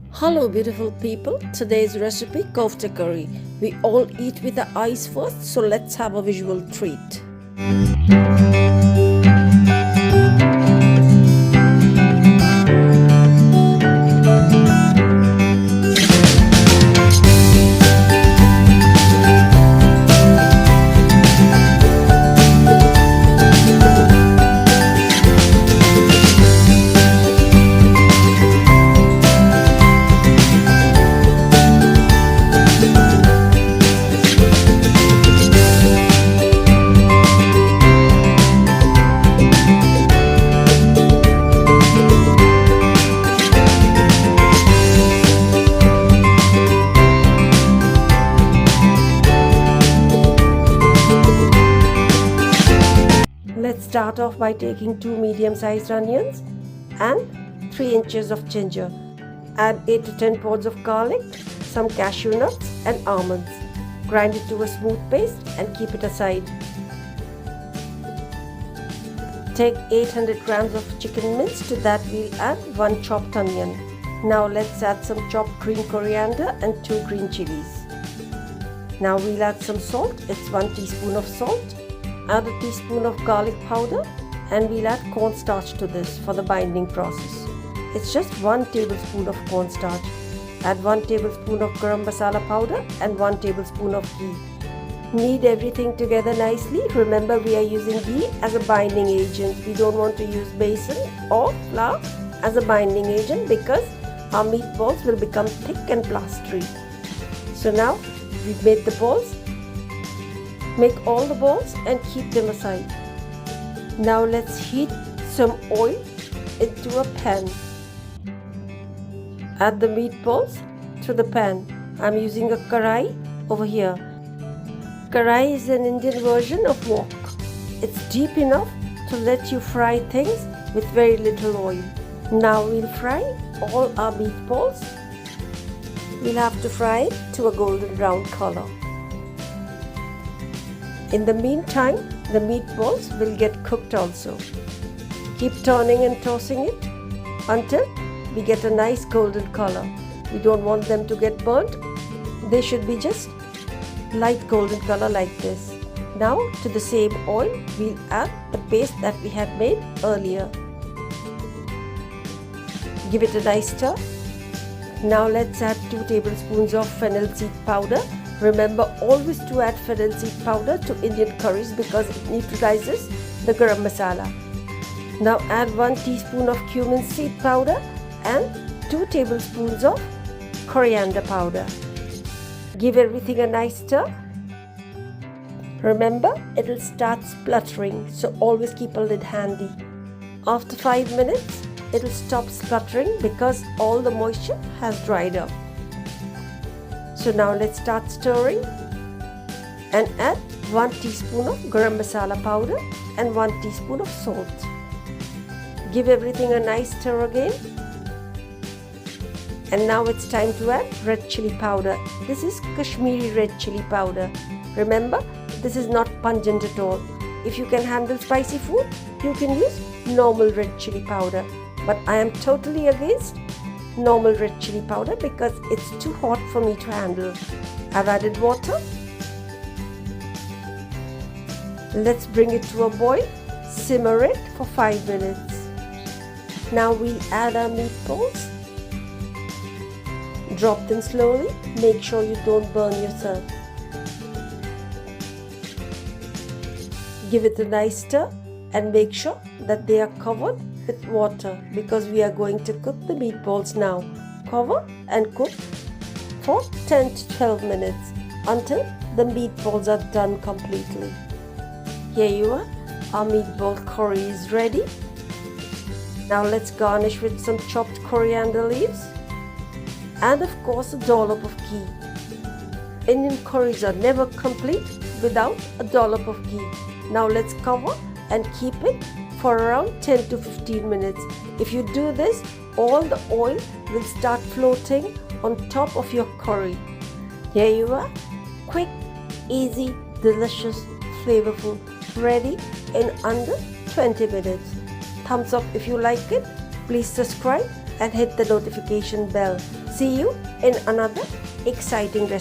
Hello beautiful people, today's recipe kofta curry. We all eat with the eyes first, so let's have a visual treat. Let's start off by taking 2 medium-sized onions and 3 inches of ginger. Add 8 to 10 pods of garlic, some cashew nuts and almonds. Grind it to a smooth paste and keep it aside. Take 800 grams of chicken mince. To that we'll add 1 chopped onion. Now let's add some chopped green coriander and 2 green chilies. Now we'll add some salt. It's 1 teaspoon of salt. Add a teaspoon of garlic powder and we'll add cornstarch to this for the binding process. It's just 1 tablespoon of cornstarch. Add 1 tablespoon of garam masala powder and 1 tablespoon of ghee. Knead everything together nicely. Remember, we are using ghee as a binding agent. We don't want to use besan or flour as a binding agent because our meatballs will become thick and plastery. So now we've made the balls. Make all the balls and keep them aside. Now let's heat some oil into a pan. Add the meatballs to the pan. I'm using a kadahi over here. Kadahi is an Indian version of wok. It's deep enough to let you fry things with very little oil. Now we'll fry all our meatballs. We'll have to fry it to a golden brown color. In the meantime, the meatballs will get cooked also. Keep turning and tossing it until we get a nice golden color. We don't want them to get burnt. They should be just light golden color like this. Now to the same oil, we'll add the paste that we had made earlier. Give it a nice stir. Now let's add 2 tablespoons of fennel seed powder. Remember always to add fennel seed powder to Indian curries because it neutralizes the garam masala. Now add 1 teaspoon of cumin seed powder and 2 tablespoons of coriander powder. Give everything a nice stir. Remember, it'll start spluttering, so always keep a lid handy. After 5 minutes, it'll stop spluttering because all the moisture has dried up. So now let's start stirring and add 1 teaspoon of garam masala powder and 1 teaspoon of salt. Give everything a nice stir again. And now it's time to add red chilli powder. This is Kashmiri red chilli powder. Remember, this is not pungent at all. If you can handle spicy food, you can use normal red chilli powder. But I am totally against normal red chilli powder because it's too hot for me to handle. I've added water. Let's bring it to a boil. Simmer it for 5 minutes. Now we'll add our meatballs. Drop them slowly. Make sure you don't burn yourself. Give it a nice stir and make sure that they are covered with water because we are going to cook the meatballs now. Cover and cook for 10 to 12 minutes until the meatballs are done completely. Here you are. Our meatball curry is ready. Now let's garnish with some chopped coriander leaves and of course a dollop of ghee. Indian curries are never complete without a dollop of ghee. Now let's cover and keep it for around 10 to 15 minutes. If you do this, all the oil will start floating on top of your curry. Here you are. Quick, easy, delicious, flavorful, ready in under 20 minutes. Thumbs up if you like it. Please subscribe and hit the notification bell. See you in another exciting recipe.